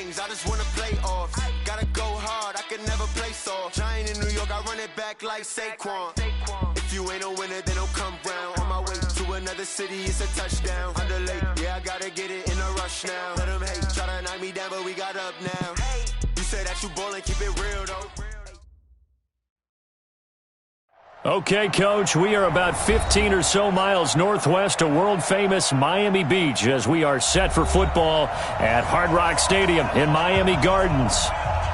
rings, I just wanna play off. Gotta go hard, I can never play soft. Giant in New York, I run it back like Saquon. If you ain't a winner, then don't come round. On my way to another city, it's a touchdown. Underlay, yeah, I gotta get it in a rush now. Let them hate, try to knock me down, but we got up now. You say that you ballin', keep it real though. Okay, Coach, we are about 15 or so miles northwest of world-famous Miami Beach as we are set for football at Hard Rock Stadium in Miami Gardens.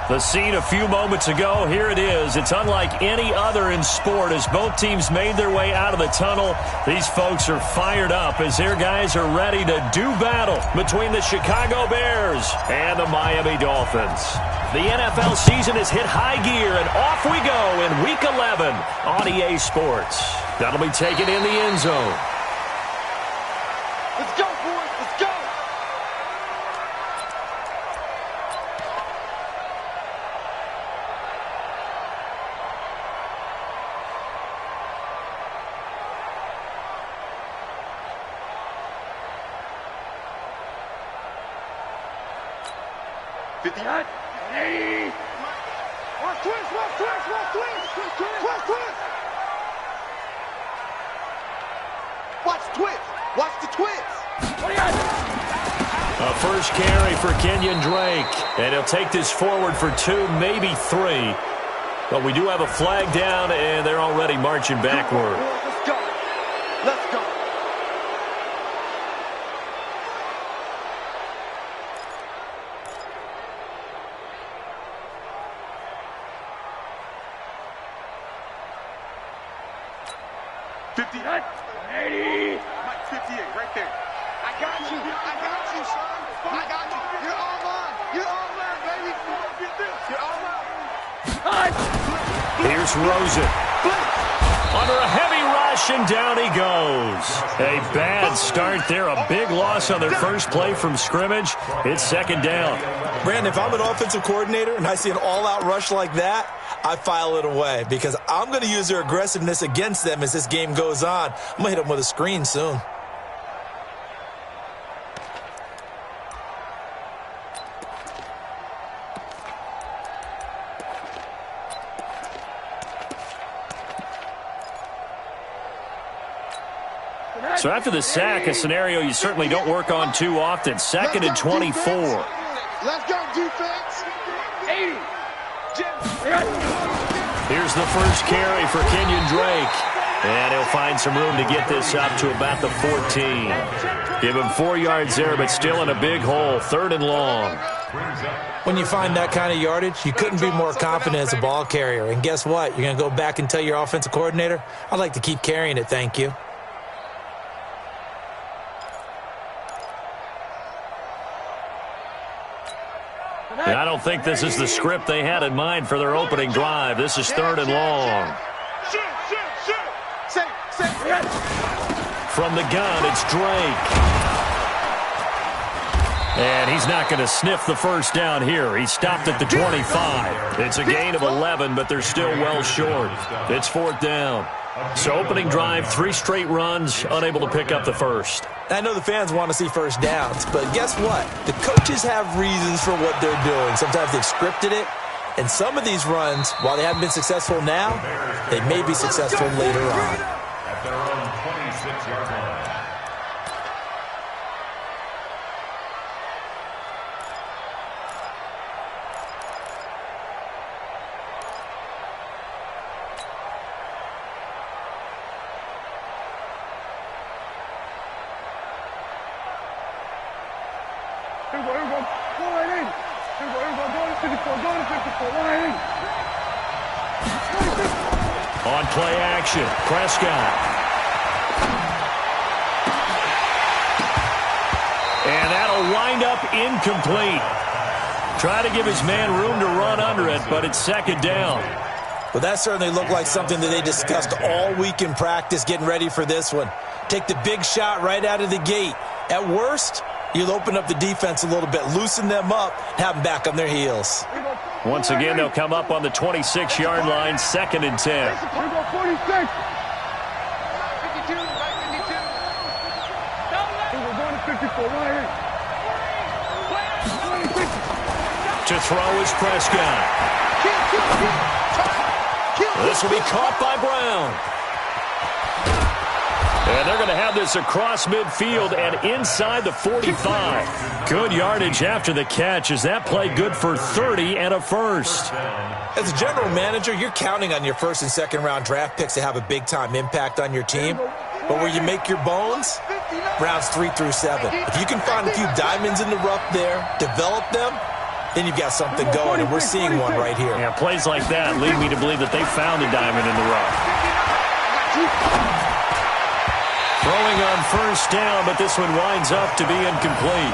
The scene a few moments ago, here it is. It's unlike any other in sport as both teams made their way out of the tunnel. These folks are fired up as their guys are ready to do battle between the Chicago Bears and the Miami Dolphins. The NFL season has hit high gear, and off we go in Week 11 on EA Sports. That'll be taken in the end zone. Let's go, boys. Let's go. Hey! Watch twist, watch twist, watch twist! Watch twist! Watch twist! Watch the twist! A first carry for Kenyon Drake. And he'll take this forward for 2, maybe 3. But we do have a flag down, and they're already marching backward. Let's go! Let's go! Mike, 58, right there. I got you, son. I got you. You're all mine. You're all mine, baby. You're all mine. Here's Rosen. Under a heavy rush, and down he goes. A bad start there. A big loss on their first play from scrimmage. It's second down. Brandon, if I'm an offensive coordinator and I see an all-out rush like that, I file it away because I'm going to use their aggressiveness against them as this game goes on. I'm going to hit them with a screen soon. So after the sack, a scenario you certainly don't work on too often. 2nd and 24. Let's go, defense. 80. Here's the first carry for Kenyon Drake. And he'll find some room to get this up to about the 14. Give him 4 yards there, but still in a big hole. 3rd and long. When you find that kind of yardage, you couldn't be more confident as a ball carrier. And guess what? You're going to go back and tell your offensive coordinator, I'd like to keep carrying it, thank you. And I don't think this is the script they had in mind for their opening drive. This is 3rd and long. From the gun, it's Drake. And he's not going to sniff the first down here. He stopped at the 25. It's a gain of 11, but they're still well short. It's 4th down. So opening drive, 3 straight runs, unable to pick up the first. I know the fans want to see first downs, but guess what? The coaches have reasons for what they're doing. Sometimes they've scripted it, and some of these runs, while they haven't been successful now, they may be successful later on. At their own 26-yard line. On play action, Prescott. And that'll wind up incomplete. Try to give his man room to run under it, but it's 2nd down. Well, that certainly looked like something that they discussed all week in practice getting ready for this one. Take the big shot right out of the gate. At worst, you'll open up the defense a little bit, loosen them up, have them back on their heels. Once again, they'll come up on the 26-yard line, 2nd and 10. 46. 52, right 52. We're going to 54, right here. 26. To throw is Prescott. This will be caught by Brown. And they're going to have this across midfield and inside the 45. Good yardage after the catch. Is that play good for 30 and a first? As a general manager, you're counting on your first and second round draft picks to have a big-time impact on your team. But where you make your bones, rounds 3 through 7. If you can find a few diamonds in the rough there, develop them, then you've got something going, and we're seeing one right here. Yeah, plays like that lead me to believe that they found a diamond in the rough. Throwing on first down, but this one winds up to be incomplete.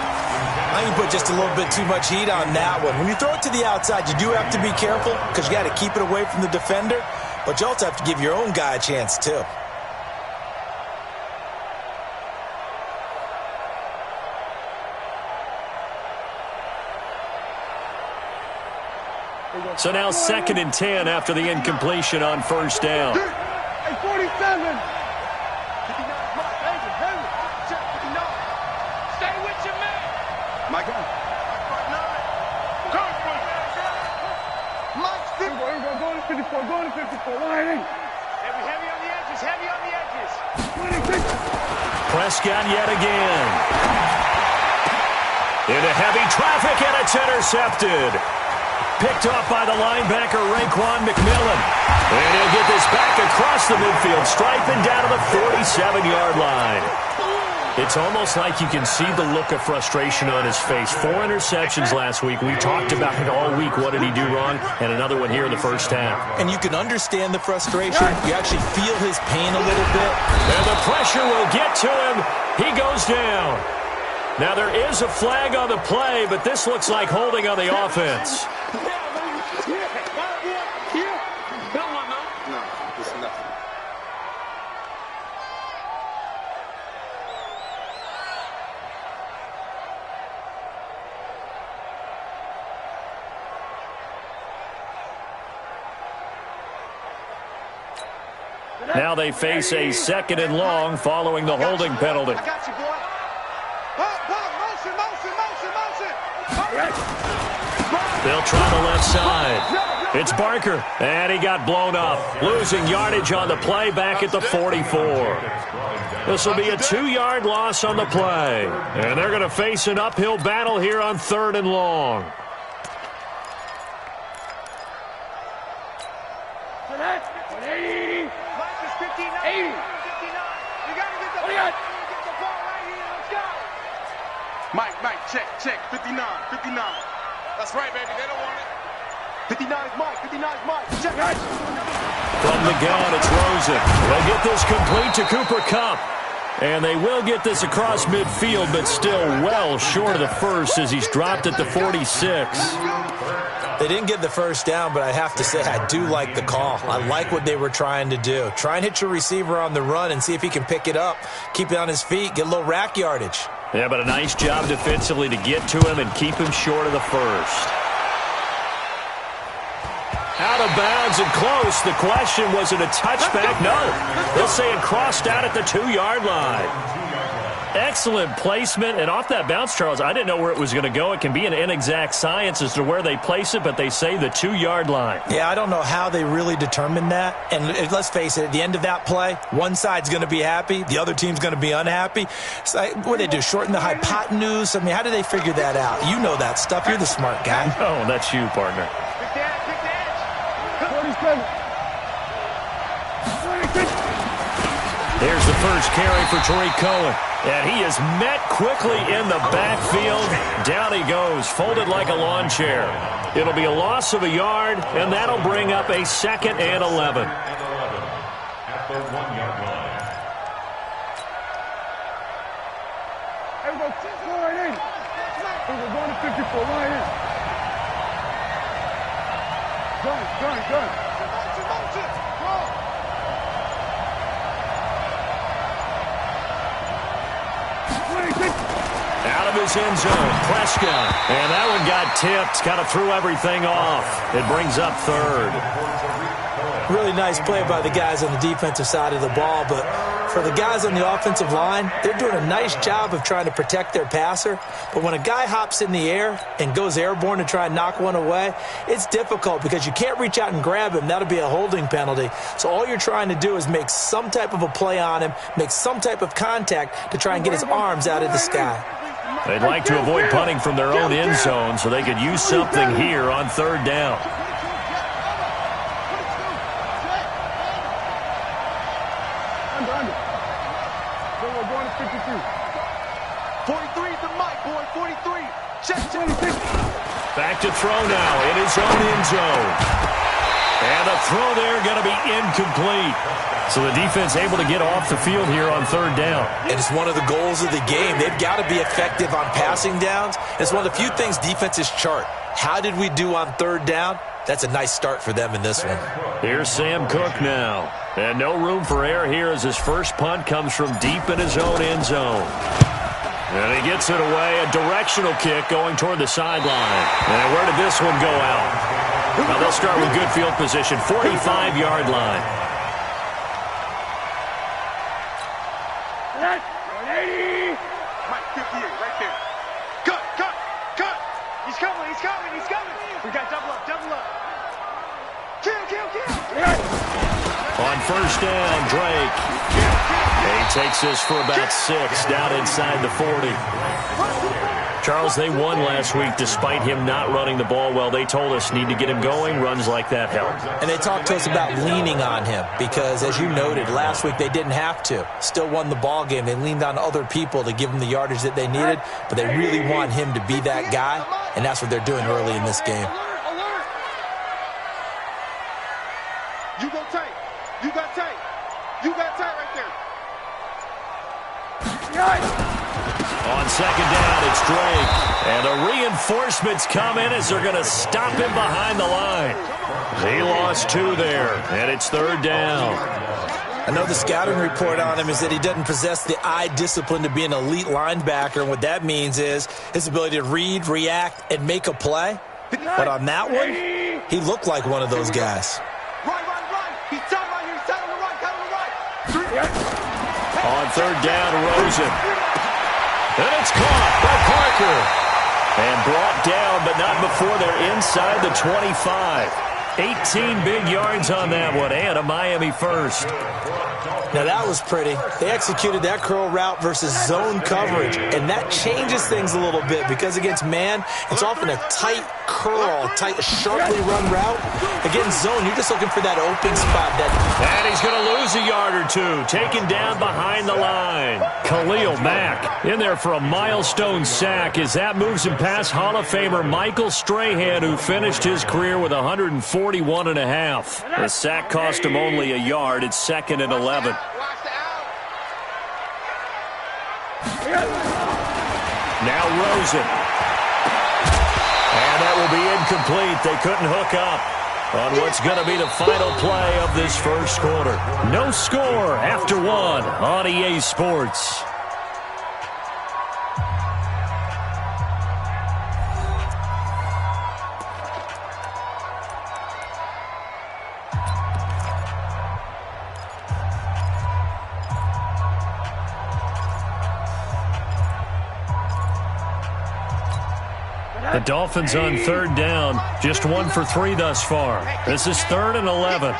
I can put just a little bit too much heat on that one. When you throw it to the outside, you do have to be careful because you got to keep it away from the defender, but you also have to give your own guy a chance, too. So now 2nd and 10 after the incompletion on first down. Hey, 47. Stay with your man. My God. Go to 54. Go to 54. Line in. Heavy on the edges. Heavy on the edges. Prescott yet again. Into heavy traffic, and it's intercepted. Picked off by the linebacker, Raekwon McMillan. And he'll get this back across the midfield, striping down to the 47-yard line. It's almost like you can see the look of frustration on his face. 4 interceptions last week. We talked about it all week. What did he do wrong? And another one here in the first half. And you can understand the frustration. You actually feel his pain a little bit. And the pressure will get to him. He goes down. Now, there is a flag on the play, but this looks like holding on the offense. Now they face a 2nd and long following the holding penalty. I got you, boy. Motion. They'll try the left side. It's Barker, and he got blown up, losing yardage on the play back at the 44. This will be a 2-yard loss on the play, and they're going to face an uphill battle here on 3rd and long. Mike, check, 59. That's right, baby, they don't want it. 59 is Mike, check it. From the gun, it's Rosen. They'll get this complete to Cooper Kupp. And they will get this across midfield, but still well short of the first as he's dropped at the 46. They didn't get the first down, but I have to say I do like the call. I like what they were trying to do. Try and hit your receiver on the run and see if he can pick it up, keep it on his feet, get a little rack yardage. Yeah, but a nice job defensively to get to him and keep him short of the first. Out of bounds and close. The question, was it a touchback? No. They'll say it crossed out at the 2-yard line. Excellent placement, and off that bounce, Charles, I didn't know where it was going to go. It can be an inexact science as to where they place it, but they say the 2-yard line. Yeah, I don't know how they really determined that. And let's face it, at the end of that play, one side's going to be happy, the other team's going to be unhappy. So, what do they do, shorten the hypotenuse? I mean, how do they figure that out? You know that stuff. You're the smart guy. Oh, that's you, partner. Here's the first carry for Tariq Cohen. And he is met quickly in the backfield. Down he goes, folded like a lawn chair. It'll be a loss of a yard, and that'll bring up a 2nd and 11. At the 1-yard line. Hey, go right in. We're going to 54, line in. Gun. Out of his end zone, Prescott. And that one got tipped, kind of threw everything off. It brings up 3rd. Really nice play by the guys on the defensive side of the ball, but For the guys on the offensive line, they're doing a nice job of trying to protect their passer. But when a guy hops in the air and goes airborne to try and knock one away, it's difficult because you can't reach out and grab him. That'll be a holding penalty. So all you're trying to do is make some type of a play on him, make some type of contact to try and get his arms out of the sky. They'd like to avoid punting from their own end zone so they could use something here on third down. Back to throw now in his own end zone. And the throw there going to be incomplete. So the defense able to get off the field here on third down. And it's one of the goals of the game. They've got to be effective on passing downs. It's one of the few things defenses chart. How did we do on third down? That's a nice start for them in this one. Here's Sam Cook now. And no room for error here as his first punt comes from deep in his own end zone. And he gets it away, a directional kick going toward the sideline. And where did this one go out? Well, they'll start with good field position, 45-yard line. Mike, 58, right there. Cut. He's coming. We got double up. Kill. On first down, Drake. He takes this for about 6 down inside the 40. Charles, they won last week despite him not running the ball well. They told us need to get him going. Runs like that help. And they talked to us about leaning on him because, as you noted, last week they didn't have to. Still won the ball game. They leaned on other people to give them the yardage that they needed, but they really want him to be that guy, and that's what they're doing early in this game. You go tight. You got tight right there. On second down, it's Drake. And the reinforcements come in as they're going to stop him behind the line. He lost 2 there, and it's third down. I know the scouting report on him is that he doesn't possess the eye discipline to be an elite linebacker, and what that means is his ability to read, react, and make a play. But on that one, he looked like one of those guys. Right. He's tight right here. He's tight on the right. On third down, Rosen. And it's caught by Parker. And brought down, but not before they're inside the 25. 18 big yards on that one, and a Miami first. Now that was pretty. They executed that curl route versus zone coverage, and that changes things a little bit because against man, it's often a tight curl, tight, sharply run route. Against zone, you're just looking for that open spot. And he's going to lose a yard or 2, taken down behind the line. Khalil Mack in there for a milestone sack as that moves him past Hall of Famer Michael Strahan, who finished his career with 141.5. The sack cost him only a yard. It's 2nd and 11. Now Rosen. And that will be incomplete. They couldn't hook up on what's going to be the final play of this first quarter. No score after 1 on EA Sports. The Dolphins on third down, just 1 for 3 thus far. This is 3rd and 11.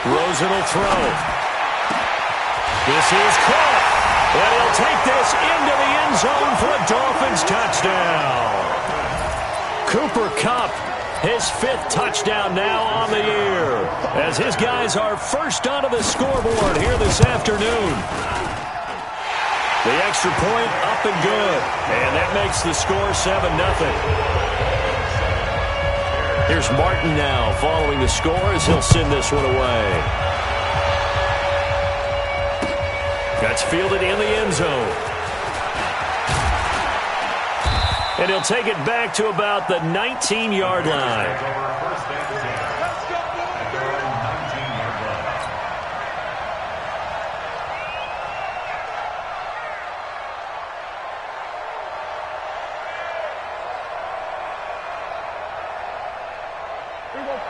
Rosen will throw. This is caught. And he'll take this into the end zone for a Dolphins touchdown. Cooper Kupp, his 5th touchdown now on the year, as his guys are first onto the scoreboard here this afternoon. The extra point up and good. And that makes the score 7-0. Here's Martin now following the score as he'll send this one away. That's fielded in the end zone. And he'll take it back to about the 19-yard line.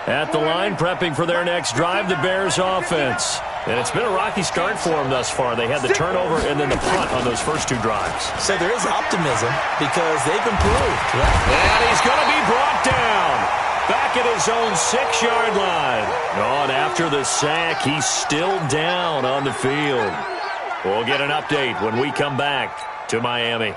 At the line, prepping for their next drive, the Bears offense. And it's been a rocky start for them thus far. They had the turnover and then the punt on those first two drives. So there is optimism because they've improved, right? And he's going to be brought down back at his own 6-yard line. On after the sack, he's still down on the field. We'll get an update when we come back to Miami.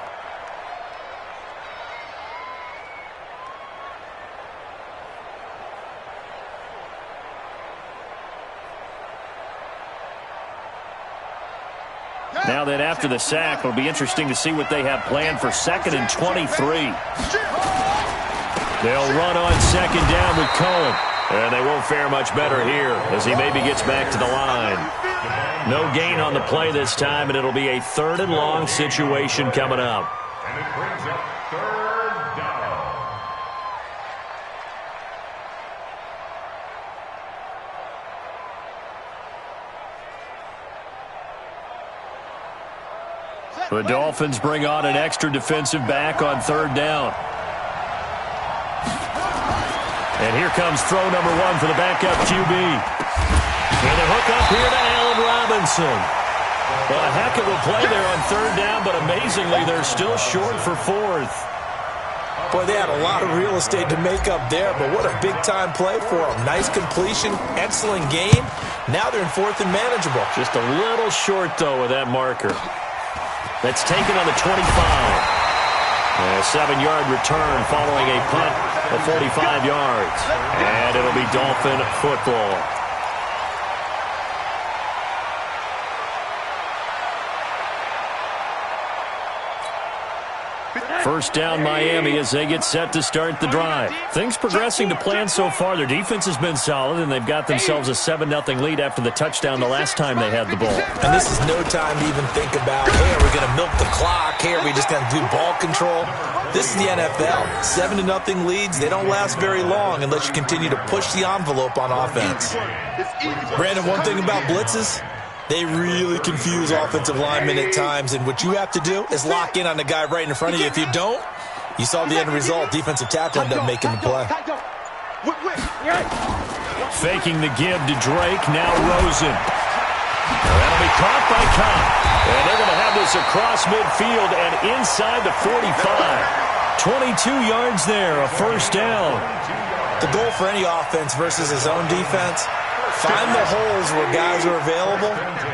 Now that after the sack, it'll be interesting to see what they have planned for 2nd and 23. They'll run on 2nd down with Cohen. And they won't fare much better here as he maybe gets back to the line. No gain on the play this time, and it'll be a 3rd and long situation coming up. And it brings up 3rd down. The Dolphins bring on an extra defensive back on 3rd down. And here comes throw number 1 for the backup QB. And the hook up here to Allen Robinson. Well, a heck of a play there on 3rd down, but amazingly, they're still short for 4th. Boy, they had a lot of real estate to make up there, but what a big-time play for them. Nice completion, excellent game. Now they're in 4th and manageable. Just a little short, though, with that marker. That's taken on the 25. A 7-yard return following a punt of 45 yards. And it'll be Dolphin football. First down Miami as they get set to start the drive. Things progressing to plan so far. Their defense has been solid, and they've got themselves a 7-0 lead after the touchdown the last time they had the ball. And this is no time to even think about, hey, are we going to milk the clock? Hey, are we just going to do ball control? This is the NFL. 7-0 leads, they don't last very long unless you continue to push the envelope on offense. Brandon, one thing about blitzes, they really confuse offensive linemen at times, and what you have to do is lock in on the guy right in front of you. If you don't, you saw the end result. Defensive tackle ended up making the play. Faking the give to Drake, now Rosen. That'll be caught by Cobb. And they're going to have this across midfield and inside the 45. 22 yards there, a first down. The goal for any offense versus his own defense, find the holes where guys are available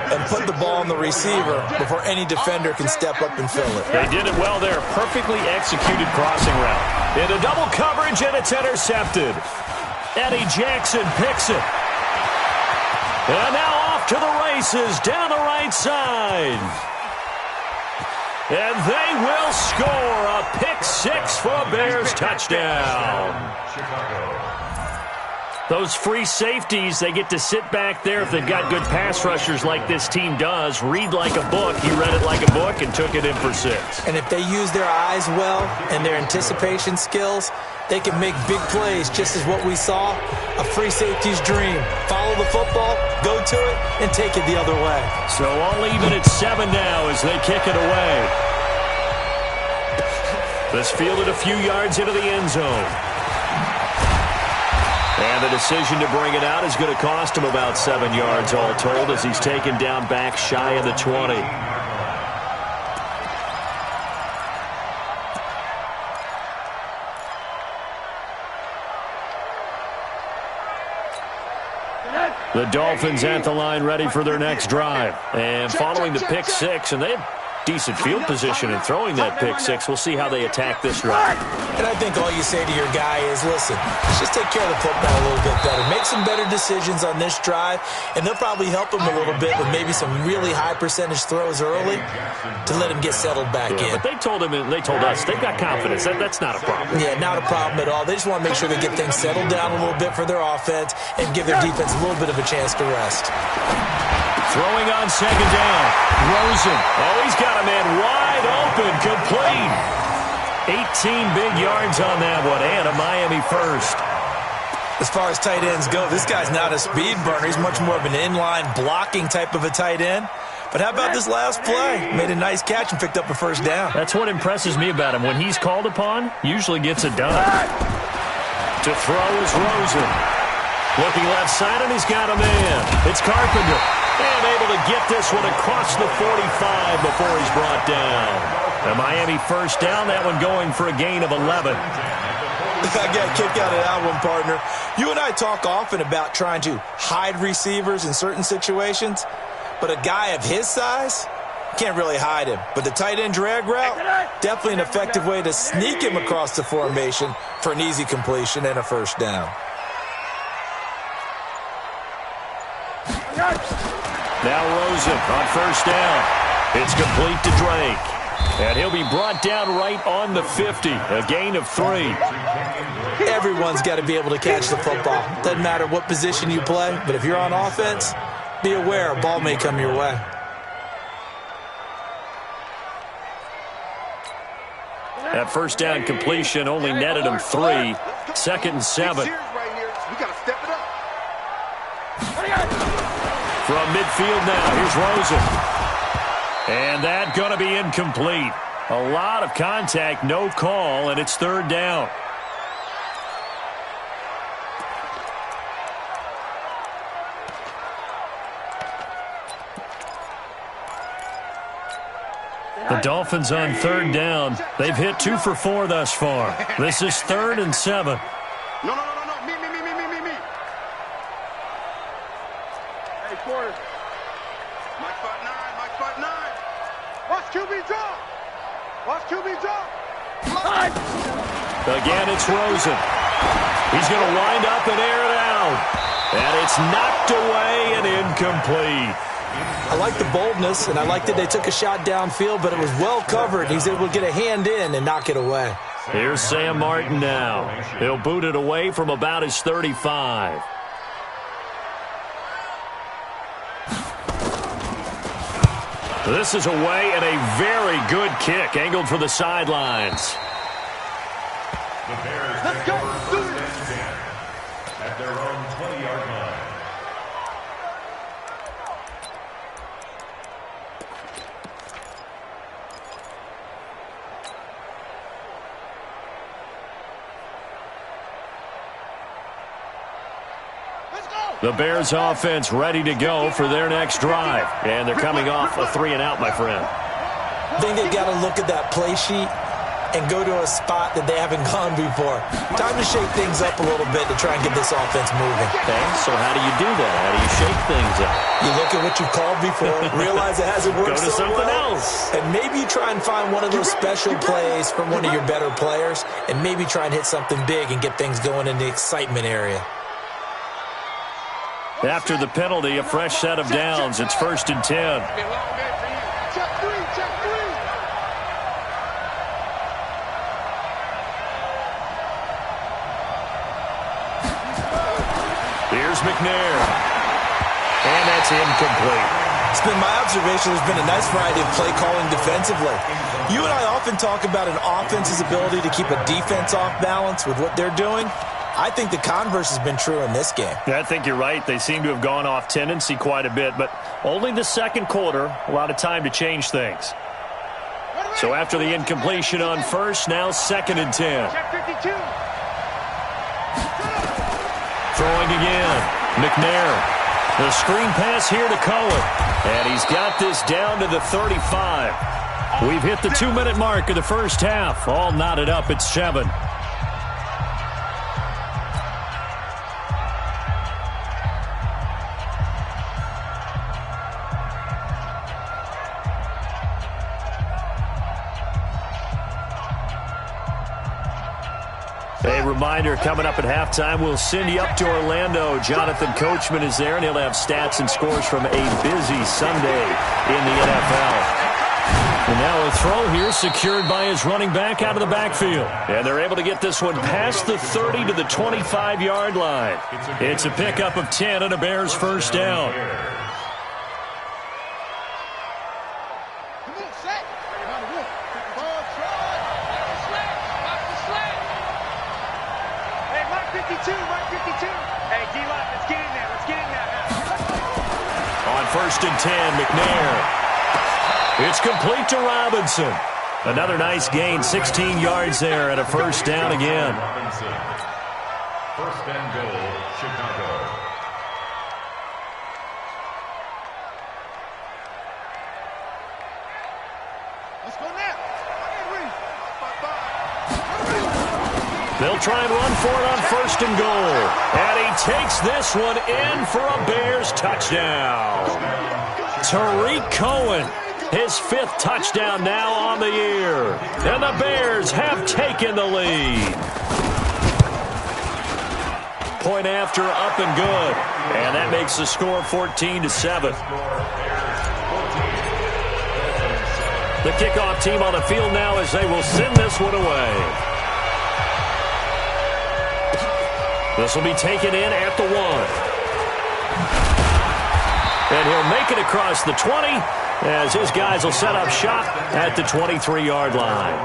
and put the ball on the receiver before any defender can step up and fill it. They did it well there. Perfectly executed crossing route. Into double coverage, and it's intercepted. Eddie Jackson picks it. And now off to the races down the right side. And they will score a pick 6 for a Bears touchdown. Those free safeties, they get to sit back there if they've got good pass rushers like this team does. Read like a book. He read it like a book and took it in for 6. And if they use their eyes well and their anticipation skills, they can make big plays, just as what we saw, a free safety's dream. Follow the football, go to it, and take it the other way. So all even at 7 now as they kick it away. This fielded a few yards into the end zone. And the decision to bring it out is going to cost him about 7 yards all told as he's taken down back shy of the 20. The Dolphins at the line ready for their next drive. And following the pick 6, and they have decent field position in throwing that pick 6. We'll see how they attack this drive. And I think all you say to your guy is, listen, let's just take care of the football a little bit better. Make some better decisions on this drive, and they'll probably help him a little bit with maybe some really high percentage throws early to let him get settled back in. But they told us they've got confidence. That's not a problem. Yeah, not a problem at all. They just want to make sure they get things settled down a little bit for their offense and give their defense a little bit of a chance to rest. Throwing on 2nd down. Rosen. Oh, he's got a man wide open. Complete. 18 big yards on that one. And a Miami first. As far as tight ends go, this guy's not a speed burner. He's much more of an inline blocking type of a tight end. But how about this last play? Made a nice catch and picked up a first down. That's what impresses me about him. When he's called upon, usually gets it done. To throw is Rosen. Looking left side, and he's got a man. It's Carpenter. And able to get this one across the 45 before he's brought down. The Miami first down, that one going for a gain of 11. I got a kick out of that one, partner. You and I talk often about trying to hide receivers in certain situations, but a guy of his size can't really hide him. But the tight end drag route, definitely an effective way to sneak him across the formation for an easy completion and a first down. Now Rosen on first down. It's complete to Drake. And he'll be brought down right on the 50, a gain of 3. Everyone's got to be able to catch the football. Doesn't matter what position you play, but if you're on offense, be aware a ball may come your way. That first down completion only netted him 3. 2nd and 7. We got to step it up. From midfield now, here's Rosen. And that going to be incomplete. A lot of contact, no call, and it's 3rd down. The Dolphins on 3rd down. They've hit 2 for 4 thus far. This is 3rd and 7. No. Me. Hey, quarter. Mike 5'9". Watch QB drop. Watch QB drop. Again, it's Rosen. He's going to wind up and air it out. And it's knocked away and incomplete. I like the boldness, and I like that they took a shot downfield, but it was well covered. He's able to get a hand in and knock it away. Here's Sam Martin now. He'll boot it away from about his 35. This is away and a very good kick, angled for the sidelines. Let's go. Do it. At their own 20-yard line. The Bears offense ready to go for their next drive. And they're coming off a 3-and-out, my friend. I think they've got to look at that play sheet and go to a spot that they haven't gone before. Time to shake things up a little bit to try and get this offense moving. Okay, so how do you do that? How do you shake things up? You look at what you've called before, realize it hasn't worked Go to so something well, else. and maybe you try and find one of those special plays from one of your better players, and maybe try and hit something big and get things going in the excitement area. After the penalty, a fresh set of downs. It's 1st and 10. Check three. Here's McNair. And that's incomplete. It's been my observation there's been a nice variety of play calling defensively. You and I often talk about an offense's ability to keep a defense off balance with what they're doing. I think the converse has been true in this game. I think you're right. They seem to have gone off tendency quite a bit, but only the second quarter, a lot of time to change things. So after the incompletion on first, now 2nd and 10. Check 52. Throwing again. McNair. The screen pass here to Cohen. And he's got this down to the 35. We've hit the 2-minute mark of the first half. All knotted up at 7. A reminder, coming up at halftime, we'll send you up to Orlando. Jonathan Coachman is there, and he'll have stats and scores from a busy Sunday in the NFL. And now a throw here secured by his running back out of the backfield. And they're able to get this one past the 30 to the 25-yard line. It's a pickup of 10 and a Bears first down. On 1st and 10, McNair. It's complete to Robinson. Another nice gain, 16 yards there, and a first down again. First and goal, Chicago. Let's go now. They'll try and run for it on first and goal. And he takes this one in for a Bears touchdown. Tariq Cohen, his 5th touchdown now on the year. And the Bears have taken the lead. Point after, up and good. And that makes the score 14-7. The kickoff team on the field now as they will send this one away. This will be taken in at the 1. And he'll make it across the 20 as his guys will set up shop at the 23-yard line.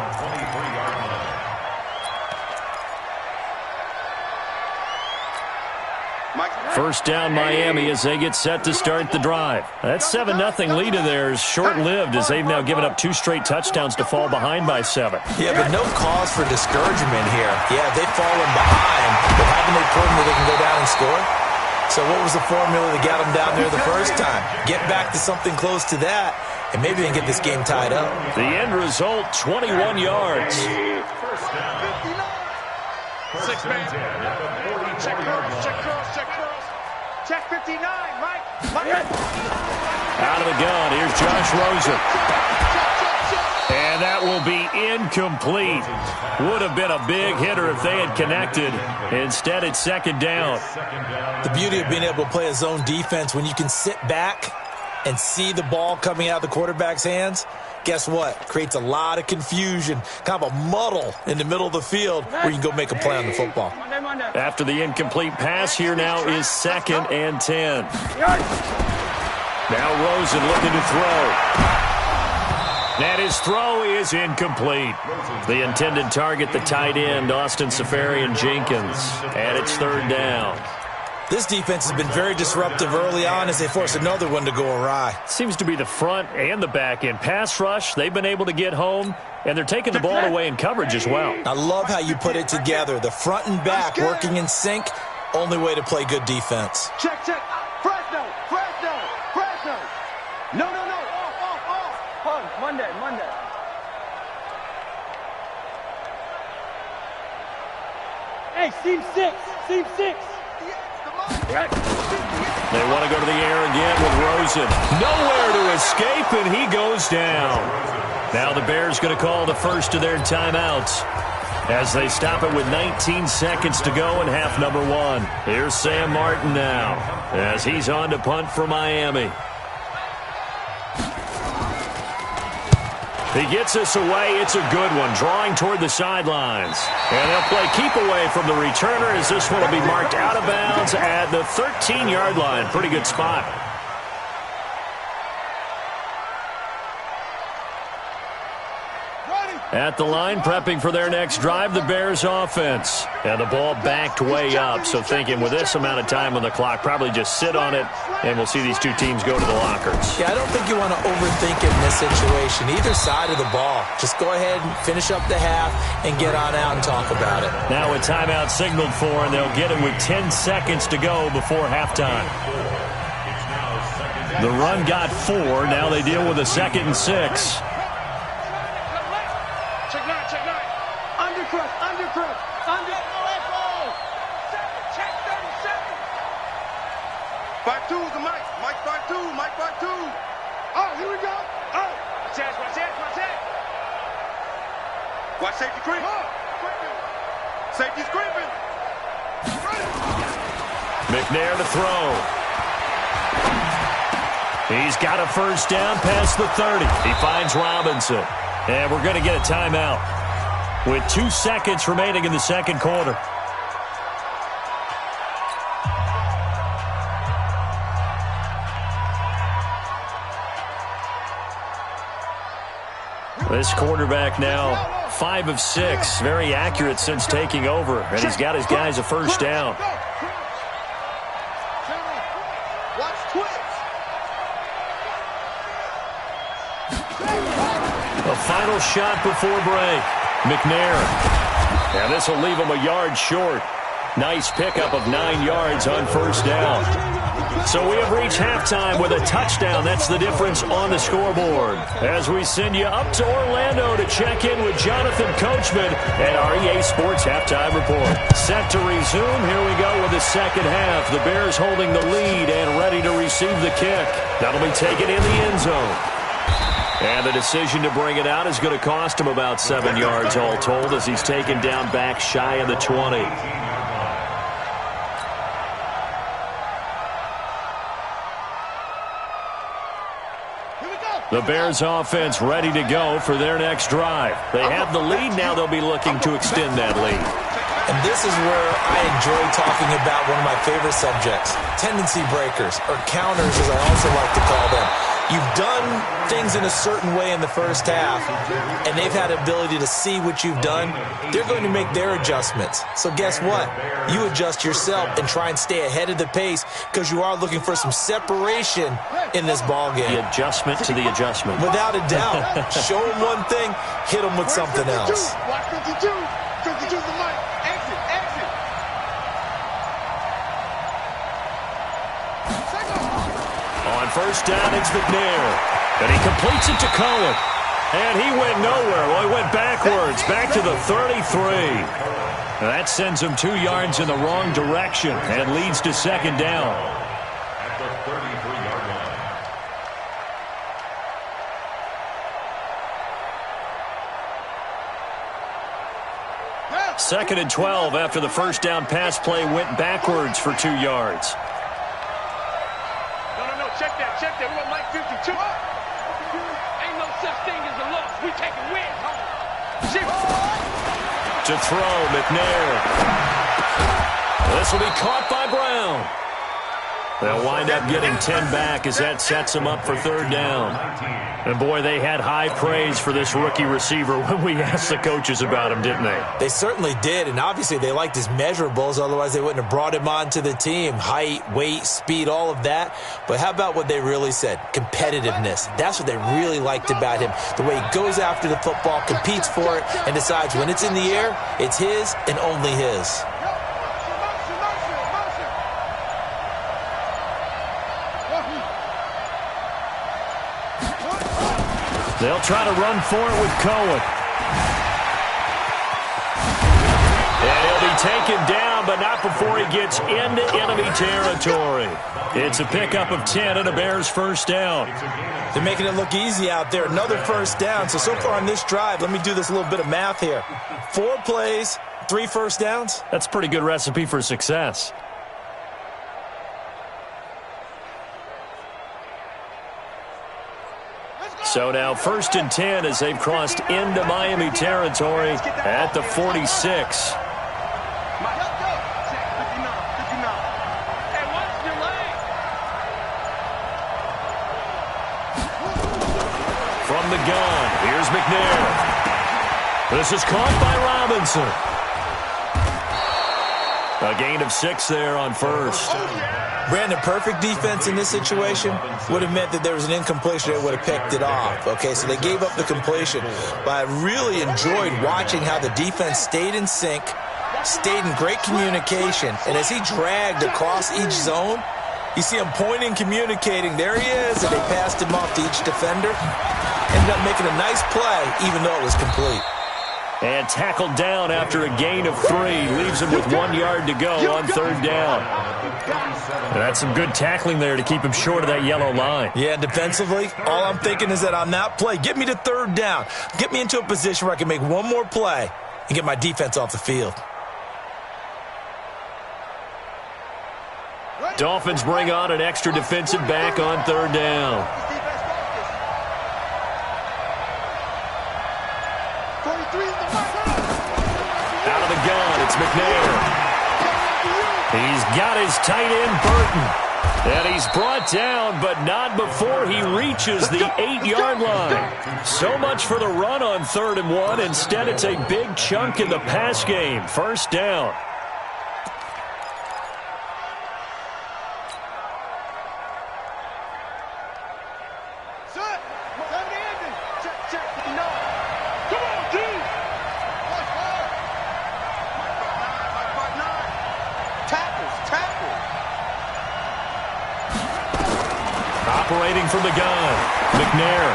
First down Miami as they get set to start the drive. That 7-0 lead of theirs short-lived as they've now given up 2 straight touchdowns to fall behind by 7. Yeah, but no cause for discouragement here. Yeah, they've fallen behind, but haven't they proven that they can go down and score? So what was the formula that got them down there the first time? Get back to something close to that, and maybe they can get this game tied up. The end result, 21 yards. First down. 6-man. Check curls, check curls, check curls. Check 59, Mike. Out of the gun, here's Josh Rosen. And that will be incomplete. Would have been a big hitter if they had connected. Instead, it's second down. The beauty of being able to play a zone defense when you can sit back and see the ball coming out of the quarterback's hands, guess what? Creates a lot of confusion, kind of a muddle in the middle of the field where you can go make a play on the football. After the incomplete pass, here now is 2nd and 10. Now Rosen looking to throw. And his throw is incomplete. The intended target, the tight end, Austin Seferian-Jenkins. And it's 3rd down. This defense has been very disruptive early on as they force another one to go awry. Seems to be the front and the back end. Pass rush, they've been able to get home, and they're taking the ball away in coverage as well. I love how you put it together. The front and back working in sync, only way to play good defense. Check. Fresno. No. Off. Monday. Hey, seam 6. They want to go to the air again with Rosen. Nowhere to escape, and he goes down. Now the Bears going to call the first of their timeouts as they stop it with 19 seconds to go in half number 1. Here's Sam Martin now as he's on to punt for Miami. He gets this away. It's a good one, drawing toward the sidelines. And they'll play keep away from the returner as this one will be marked out of bounds at the 13-yard line. Pretty good spot. At the line, prepping for their next drive, the Bears offense. And the ball backed way up, so thinking with this amount of time on the clock, probably just sit on it, and we'll see these two teams go to the lockers. Yeah, I don't think you want to overthink it in this situation. Either side of the ball. Just go ahead and finish up the half and get on out and talk about it. Now a timeout signaled for, and they'll get it with 10 seconds to go before halftime. The run got 4. Now they deal with a 2nd and 6. Watch safety creep. Safety's creeping. McNair to throw. He's got a first down past the 30. He finds Robinson. And we're going to get a timeout with 2 seconds remaining in the second quarter. This quarterback now 5 of 6, very accurate since taking over, and he's got his guys a first down. A final shot before break. McNair. And this will leave him a yard short. Nice pickup of 9 yards on first down. So we have reached halftime with a touchdown. That's the difference on the scoreboard. As we send you up to Orlando to check in with Jonathan Coachman at our EA Sports Halftime Report. Set to resume. Here we go with the second half. The Bears holding the lead and ready to receive the kick. That'll be taken in the end zone. And the decision to bring it out is going to cost him about 7 yards all told as he's taken down back shy of the 20. The Bears offense ready to go for their next drive. They have the lead. Now they'll be looking to extend that lead. And this is where I enjoy talking about one of my favorite subjects, tendency breakers, or counters as I also like to call them. You've done things in a certain way in the first half, and they've had the ability to see what you've done. They're going to make their adjustments. So guess what? You adjust yourself and try and stay ahead of the pace because you are looking for some separation in this ballgame. The adjustment to the adjustment. Without a doubt. Show them one thing, hit them with something else. Watch 52. 52's the line. Exit. On first down, it's McNair. And he completes it to Cohen. And he went nowhere. Well, he went backwards, back to the 33. And that sends him 2 yards in the wrong direction and leads to second down. At the 33-yard line. Second and 12 after the first down pass play went backwards for 2 yards. No, check that. We want Mike 52. Ain't no such thing as a loss. We taking wins home. To throw, McNair. This will be caught by Brown. They'll wind up getting 10 back as that sets them up for third down. And, boy, they had high praise for this rookie receiver when we asked the coaches about him, didn't they? They certainly did, and obviously they liked his measurables. Otherwise, they wouldn't have brought him onto the team. Height, weight, speed, all of that. But how about what they really said? Competitiveness. That's what they really liked about him. The way he goes after the football, competes for it, and decides when it's in the air, it's his and only his. They'll try to run for it with Cohen. And he'll be taken down, but not before he gets into enemy territory. It's a pickup of 10 and a Bears first down. They're making it look easy out there. Another first down. So far on this drive, let me do this little bit of math here. 4 plays, 3 first downs. That's a pretty good recipe for success. So now first and 10 as they've crossed into Miami territory at the 46. From the gun, here's McNair. This is caught by Robinson. A gain of 6 there on first. Brandon, perfect defense in this situation would have meant that there was an incompletion. They would have picked it off. Okay, so they gave up the completion. But I really enjoyed watching how the defense stayed in sync, stayed in great communication. And as he dragged across each zone, you see him pointing, communicating. There he is, and they passed him off to each defender. Ended up making a nice play, even though it was complete. And tackled down after a gain of 3. Leaves him with 1 yard to go on third down. And that's some good tackling there to keep him short of that yellow line. Yeah, defensively, all I'm thinking is that on that play, get me to third down. Get me into a position where I can make one more play and get my defense off the field. Dolphins bring on an extra defensive back on third down. Out of the gun, it's McNair. He's got his tight end, Burton. And he's brought down, but not before he reaches the 8-yard line. So much for the run on 3rd and 1. Instead, it's a big chunk in the pass game. First down. Operating from the gun, McNair.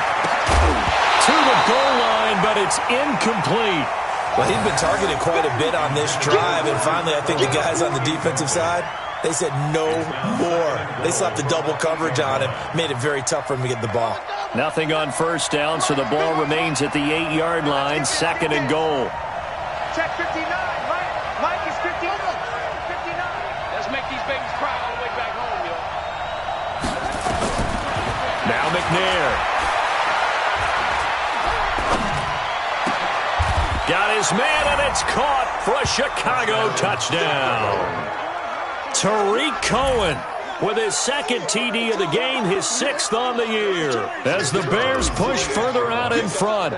To the goal line, but it's incomplete. Well, he'd been targeted quite a bit on this drive, and finally I think the guys on the defensive side, they said no more. They slapped the double coverage on him, made it very tough for him to get the ball. Nothing on first down, so the ball remains at the 8-yard line, 2nd and goal. Check 59, Mike is 59. 59. Let's make these babies cry all the way back home, yo. Now McNair. Got his man, and it's caught for a Chicago touchdown. Tariq Cohen with his 2nd TD of the game, his 6th on the year. As the Bears push further out in front.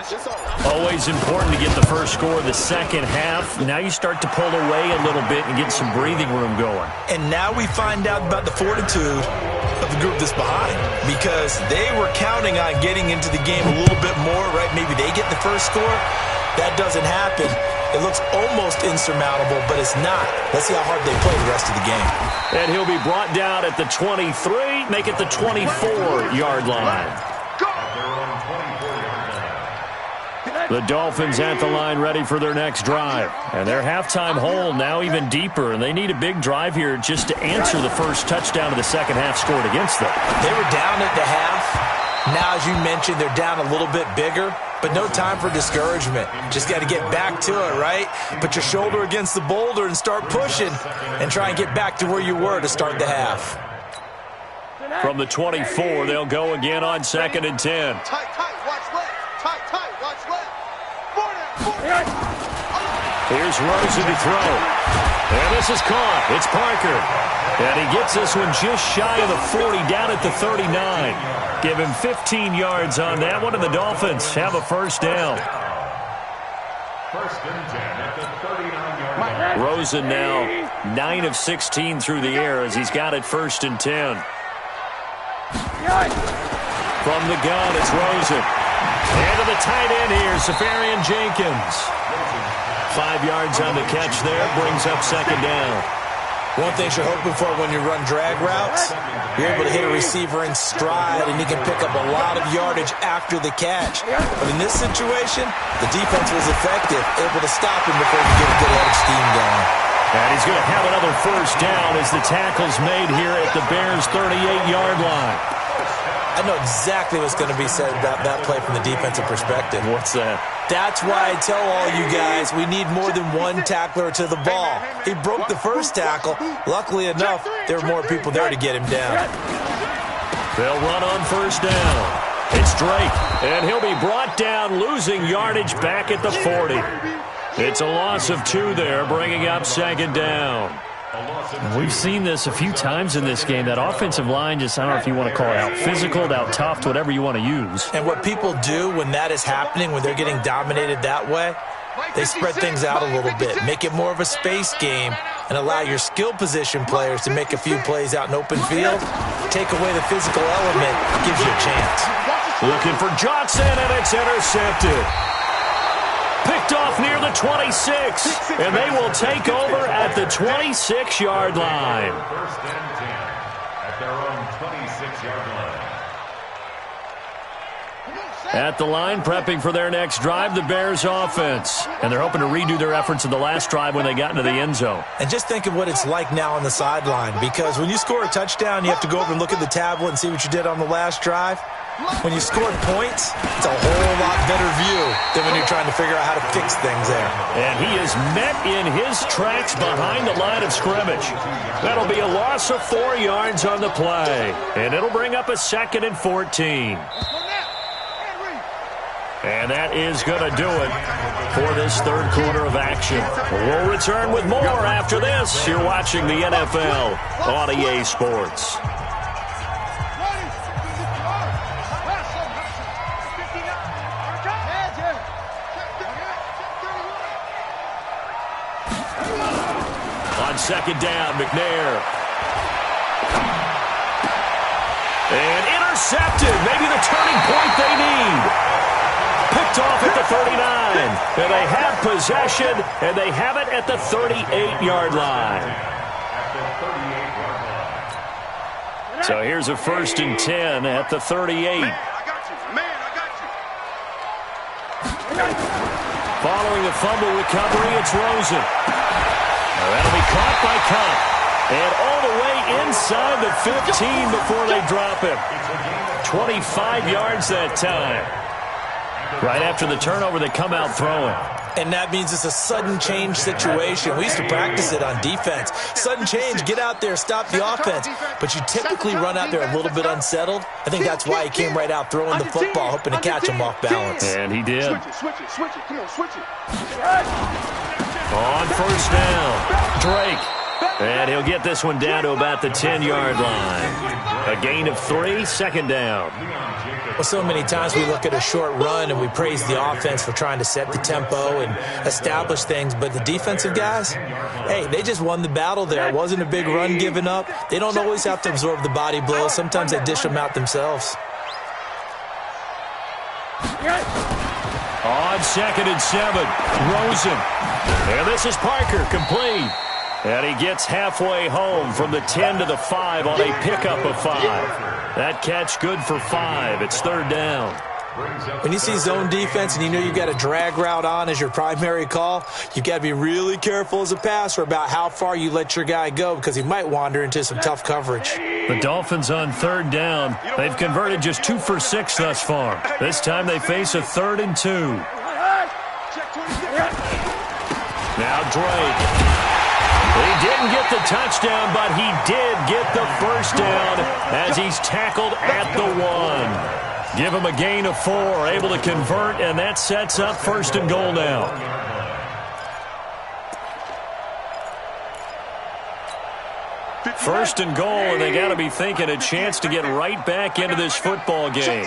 Always important to get the first score of the second half. Now you start to pull away a little bit and get some breathing room going. And now we find out about the fortitude of the group that's behind, because they were counting on getting into the game a little bit more, right? Maybe they get the first score. That doesn't happen. It looks almost insurmountable, but it's not. Let's see how hard they play the rest of the game. And he'll be brought down at the 23, make it the 24-yard line. The Dolphins at the line ready for their next drive. And their halftime hole now even deeper, and they need a big drive here just to answer the first touchdown of the second half scored against them. They were down at the half. Now, as you mentioned, they're down a little bit bigger, but no time for discouragement. Just got to get back to it, right? Put your shoulder against the boulder and start pushing and try and get back to where you were to start the half. From the 24, they'll go again on 2nd and 10. Tight, watch left. Tight, watch left. 4 down. Here's Rosen to throw. And this is caught. It's Parker. And he gets this one just shy of the 40, down at the 39. Give him 15 yards on that one, and the Dolphins have a first down. 1st and 10 at the 39-yard line. Rosen now 9 of 16 through the air as he's got it 1st and 10. From the gun, it's Rosen. And to the tight end here, Safarian Jenkins. 5 yards on the catch there, brings up 2nd down. One thing you're hoping for when you run drag routes, you're able to hit a receiver in stride, and he can pick up a lot of yardage after the catch. But in this situation, the defense was effective, able to stop him before he get a good head of steam going. And he's going to have another first down as the tackle's made here at the Bears' 38-yard line. I know exactly what's going to be said about that play from the defensive perspective. What's that? That's why I tell all you guys we need more than one tackler to the ball. He broke the first tackle. Luckily enough, there were more people there to get him down. They'll run on first down. It's Drake, and he'll be brought down, losing yardage back at the 40. It's a loss of 2 there, bringing up 2nd down. We've seen this a few times in this game. That offensive line just, I don't know if you want to call it out physical, out tough, whatever you want to use. And what people do when that is happening, when they're getting dominated that way, they spread things out a little bit, make it more of a space game, and allow your skill position players to make a few plays out in open field. Take away the physical element, gives you a chance. Looking for Johnson, and it's intercepted. Picked off near the 26, and they will take over at the 26-yard line. 1st and 10 at their own 26-yard line. At the line, prepping for their next drive, the Bears offense. And they're hoping to redo their efforts in the last drive when they got into the end zone. And just think of what it's like now on the sideline, because when you score a touchdown, you have to go over and look at the tablet and see what you did on the last drive. When you scored points, it's a whole lot better view than when you're trying to figure out how to fix things there. And he is met in his tracks behind the line of scrimmage. That'll be a loss of 4 yards on the play. And it'll bring up a 2nd and 14. And that is going to do it for this 3rd quarter of action. We'll return with more after this. You're watching the NFL on EA Sports. On 2nd down, McNair. And intercepted. Maybe the turning point they need. Picked off at the 39. And they have possession, and they have it at the 38-yard line. So here's a 1st and 10 at the 38. Man, I got you. Man, I got you. Following the fumble recovery, it's Rosen. That'll be caught by Cup. And all the way inside the 15 before they drop him. 25 yards that time. Right after the turnover, they come out throwing. And that means it's a sudden change situation. We used to practice it on defense. Sudden change, get out there, stop the offense. But you typically run out there a little bit unsettled. I think that's why he came right out throwing the football, hoping to catch him off balance. And he did. Switch it. Come on, switch it. On 1st down, Drake. And he'll get this one down to about the 10-yard line. A gain of 3, 2nd down. Well, so many times we look at a short run and we praise the offense for trying to set the tempo and establish things, but the defensive guys, hey, they just won the battle there. It wasn't a big run given up. They don't always have to absorb the body blows. Sometimes they dish them out themselves. On 2nd and 7, Rosen. And this is Parker, complete. And he gets halfway home from the 10 to the 5 on a pickup of 5. That catch good for 5. It's 3rd down. When you see zone defense and you know you've got a drag route on as your primary call, you've got to be really careful as a passer about how far you let your guy go because he might wander into some tough coverage. The Dolphins on 3rd down. They've converted just 2 for 6 thus far. This time they face a 3rd and 2. Now Drake. He didn't get the touchdown, but he did get the 1st down as he's tackled at the 1. Give him a gain of 4, able to convert, and that sets up 1st and goal now. First and goal, and they got to be thinking a chance to get right back into this football game.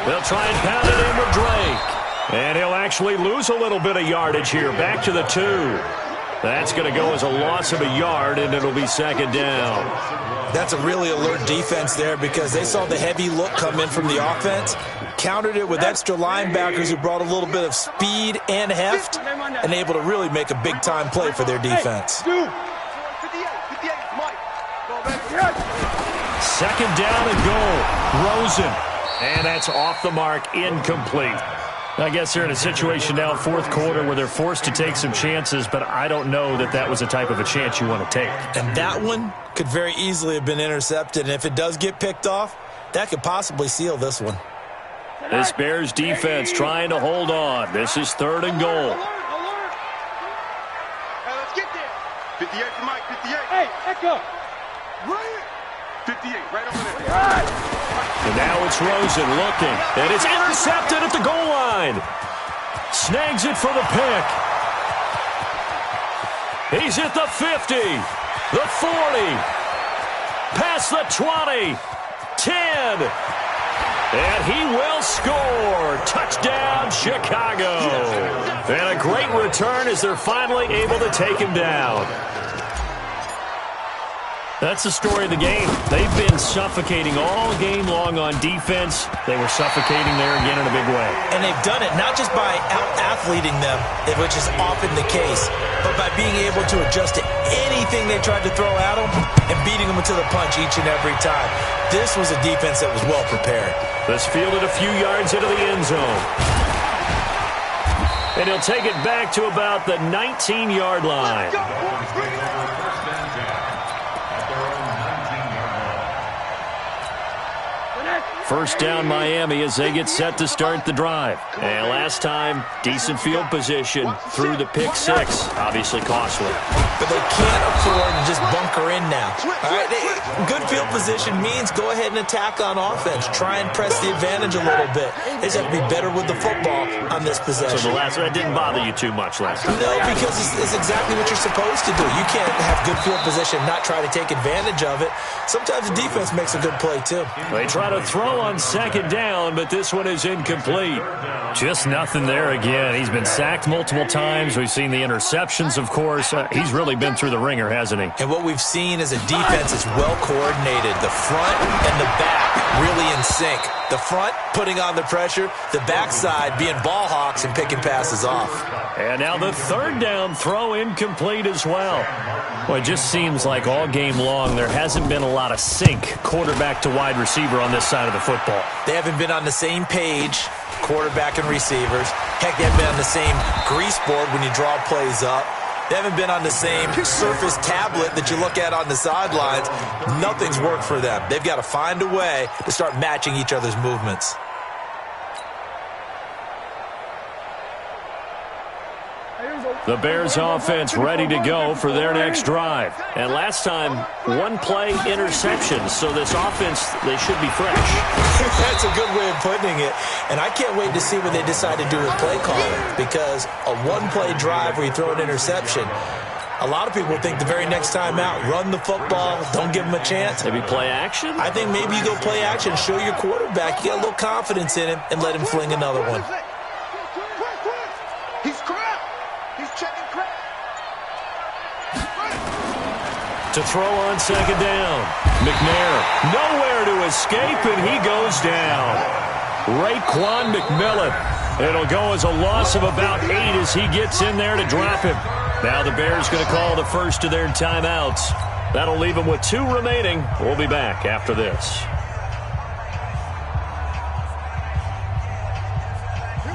They'll try and pound it in with Drake. And he'll actually lose a little bit of yardage here. Back to the 2. That's going to go as a loss of a yard, and it'll be 2nd down. That's a really alert defense there because they saw the heavy look come in from the offense, countered it with extra linebackers who brought a little bit of speed and heft, and able to really make a big-time play for their defense. 2nd down and goal. Rosen. And that's off the mark, incomplete. I guess they're in a situation now, 4th quarter, where they're forced to take some chances, but I don't know that that was the type of a chance you want to take. And that one could very easily have been intercepted, and if it does get picked off, that could possibly seal this one. This Bears defense trying to hold on. This is 3rd and goal. Hey, let's get there. 58 to Mike, 58. Hey, Echo. 58, right over there. And now it's Rosen looking, and it's intercepted at the goal line. Snags it for the pick. He's at the 50, the 40, past the 20, 10, and he will score. Touchdown, Chicago. And a great return as they're finally able to take him down. That's the story of the game. They've been suffocating all game long on defense. They were suffocating there again in a big way. And they've done it not just by out-athleting them, which is often the case, but by being able to adjust to anything they tried to throw at them and beating them to the punch each and every time. This was a defense that was well prepared. This fielded a few yards into the end zone. And he'll take it back to about the 19-yard line. First down Miami as they get set to start the drive. And last time, decent field position through the pick 6. Obviously costly. But they can't afford to just bunker in now. All right, good field position means go ahead and attack on offense. Try and press the advantage a little bit. They just have to be better with the football on this possession. So the last one didn't bother you too much last time? No, because it's exactly what you're supposed to do. You can't have good field position and not try to take advantage of it. Sometimes the defense makes a good play, too. They try to throw on 2nd down, but this one is incomplete. Just nothing there again. He's been sacked multiple times. We've seen the interceptions, of course. He's really been through the ringer, hasn't he? And what we've seen is a defense is well coordinated. The front and the back really in sync. The front putting on the pressure, the backside being ball hawks and picking passes off. And now the 3rd down throw incomplete as well. Well, it just seems like all game long there hasn't been a lot of sync quarterback to wide receiver on this side of the football. They haven't been on the same page, quarterback and receivers. Heck, they haven't been on the same grease board when you draw plays up. They haven't been on the same Surface tablet that you look at on the sidelines. Nothing's worked for them. They've got to find a way to start matching each other's movements. The Bears offense ready to go for their next drive. And last time, one play interception. So this offense, they should be fresh. That's a good way of putting it. And I can't wait to see what they decide to do with play calling. Because a one-play drive where you throw an interception, a lot of people think the very next time out, run the football, don't give them a chance. Maybe play action? I think maybe you go play action, show your quarterback you got a little confidence in him, and let him fling another one. He's crap. He's checking crap. To throw on second down. McNair nowhere to escape, and he goes down. Raekwon McMillan. It'll go as a loss of about 8 as he gets in there to drop him. Now the Bears going to call the first of their timeouts. That'll leave them with 2 remaining. We'll be back after this.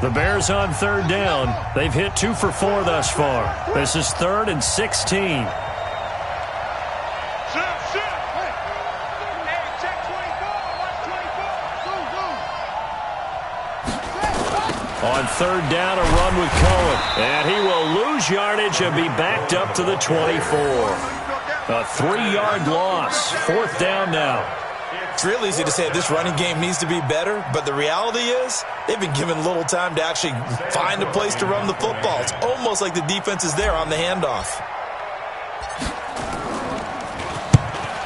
The Bears on third down. They've hit 2 for 4 thus far. This is 3rd and 16. On third down, a run with Cohen. And he will lose yardage and be backed up to the 24. A 3-yard loss. 4th down now. It's real easy to say this running game needs to be better, but the reality is they've been given little time to actually find a place to run the football. It's almost like the defense is there on the handoff.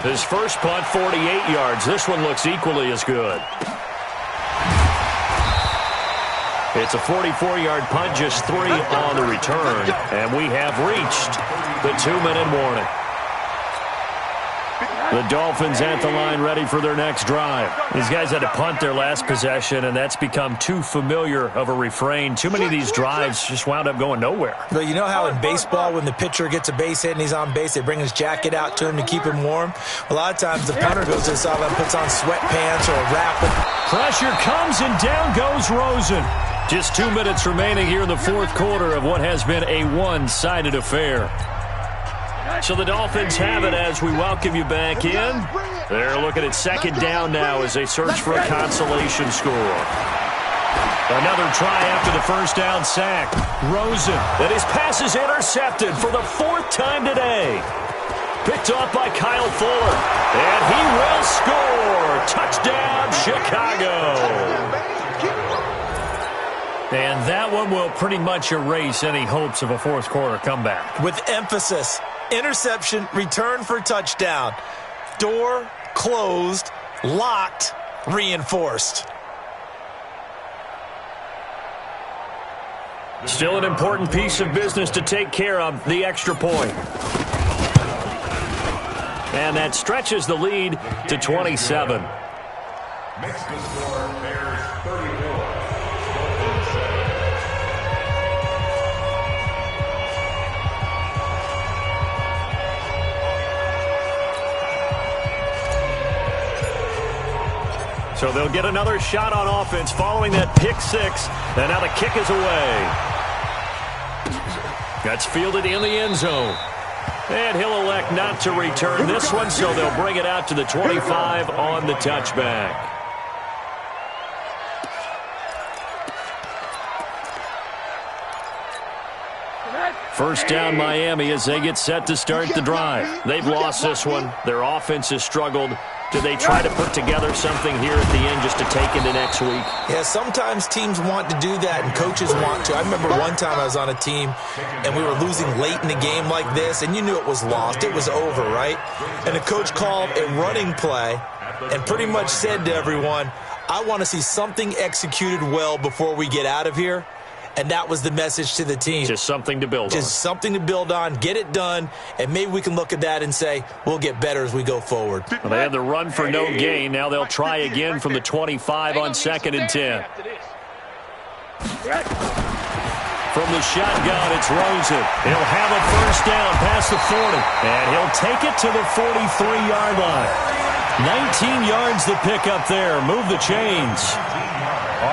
His first punt, 48 yards. This one looks equally as good. It's a 44-yard punt, just 3 on the return. And we have reached the 2-minute warning. The Dolphins at the line ready for their next drive. These guys had to punt their last possession, and that's become too familiar of a refrain. Too many of these drives just wound up going nowhere. But you know how in baseball, when the pitcher gets a base hit and he's on base, they bring his jacket out to him to keep him warm? A lot of times the punter goes to the sideline, puts on sweatpants or a wrap. Pressure comes, and down goes Rosen. Just 2 minutes remaining here in the 4th quarter of what has been a one-sided affair. So the Dolphins have it as we welcome you back in. They're looking at second down now as they search for a consolation score. Another try after the first down sack. Rosen, and his pass is intercepted for the 4th time today. Picked off by Kyle Fuller, and he will score. Touchdown, Chicago. And that one will pretty much erase any hopes of a 4th quarter comeback. With emphasis, interception, return for touchdown. Door closed, locked, reinforced. Still an important piece of business to take care of, the extra point. And that stretches the lead to 27. Makes the score Bears 34. So they'll get another shot on offense following that pick 6. And now the kick is away. That's fielded in the end zone. And he'll elect not to return this one, so they'll bring it out to the 25 on the touchback. First down Miami as they get set to start the drive. They've lost this one. Their offense has struggled. Do they try to put together something here at the end just to take into next week? Yeah, sometimes teams want to do that and coaches want to. I remember one time I was on a team and we were losing late in the game like this, and you knew it was lost. It was over, right? And the coach called a running play and pretty much said to everyone, I want to see something executed well before we get out of here. And that was the message to the team. Just something to build on. Just something to build on, get it done, and maybe we can look at that and say, we'll get better as we go forward. Well, they had the run for no gain. Now they'll try again from the 25 on 2nd and 10. From the shotgun, it's Rosen. He'll have a first down past the 40, and he'll take it to the 43-yard line. 19 yards to pick up there. Move the chains.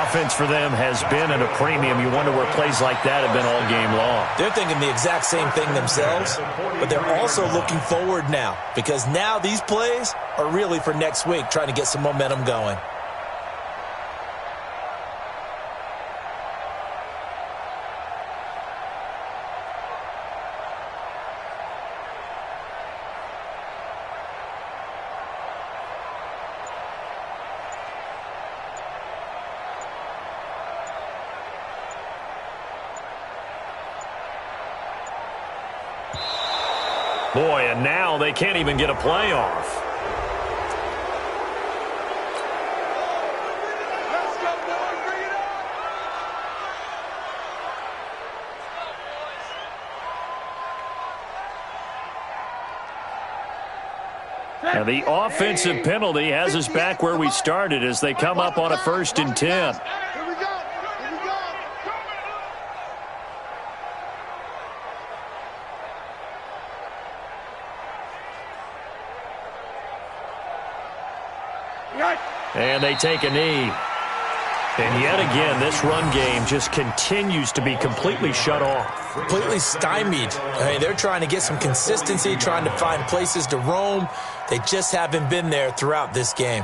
Offense for them has been at a premium. You wonder where plays like that have been all game long. They're thinking the exact same thing themselves, but they're also looking forward now because now these plays are really for next week, trying to get some momentum going. Boy, and now they can't even get a play off. Let's go, boys. Bring it up. And the offensive penalty has us back where we started as they come up on a 1st and 10. Here we go. Here we go. And they take a knee. And yet again, this run game just continues to be completely shut off. Completely stymied. I mean, they're trying to get some consistency, trying to find places to roam. They just haven't been there throughout this game.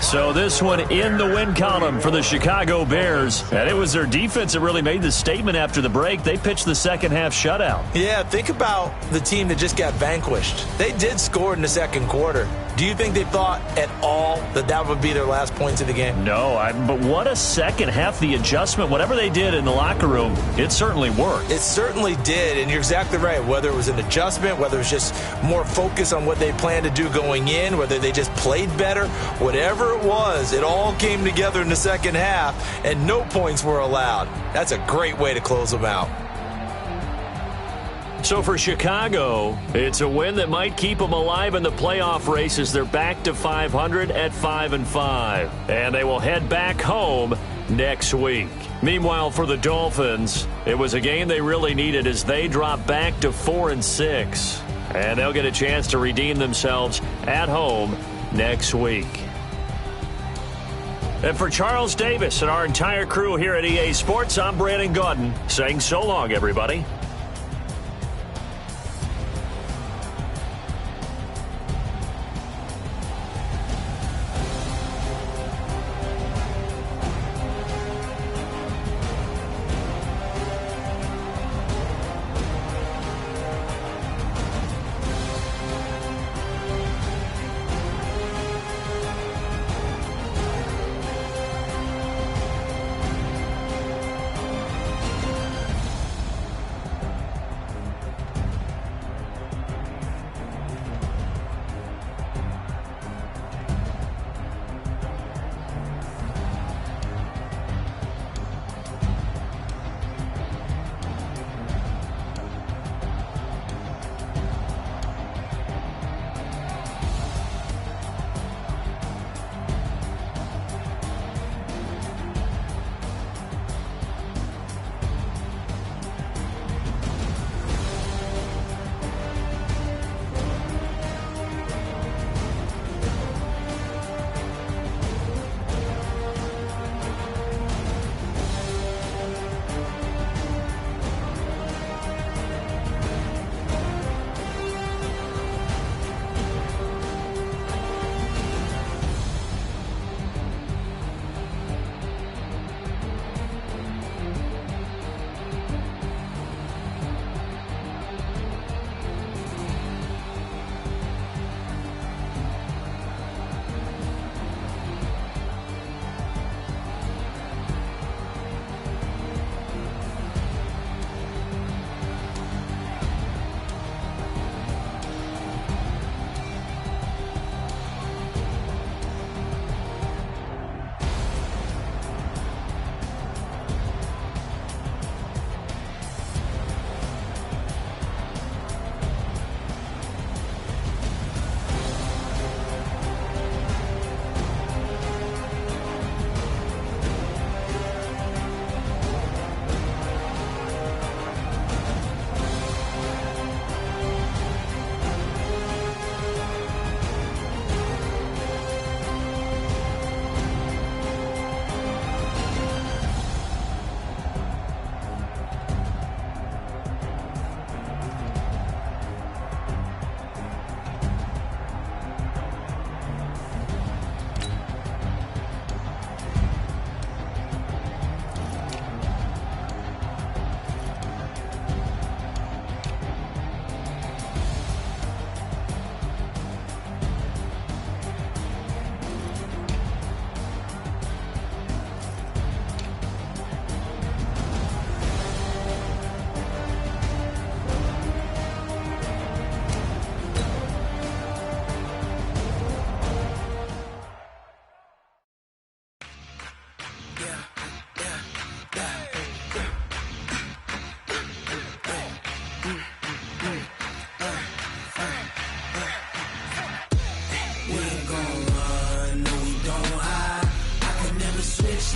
So this one in the win column for the Chicago Bears. And it was their defense that really made the statement after the break. They pitched the second half shutout. Yeah, think about the team that just got vanquished. They did score in the second quarter. Do you think they thought at all that that would be their last points of the game? No, but what a second half. The adjustment, whatever they did in the locker room, it certainly worked. It certainly did, and you're exactly right. Whether it was an adjustment, whether it was just more focus on what they planned to do going in, whether they just played better, whatever it was, it all came together in the second half, and no points were allowed. That's a great way to close them out. So for Chicago, it's a win that might keep them alive in the playoff race as they're back to 500 at 5-5. And they will head back home next week. Meanwhile, for the Dolphins, it was a game they really needed as they drop back to 4-6. And they'll get a chance to redeem themselves at home next week. And for Charles Davis and our entire crew here at EA Sports, I'm Brandon Gaudin saying so long, everybody.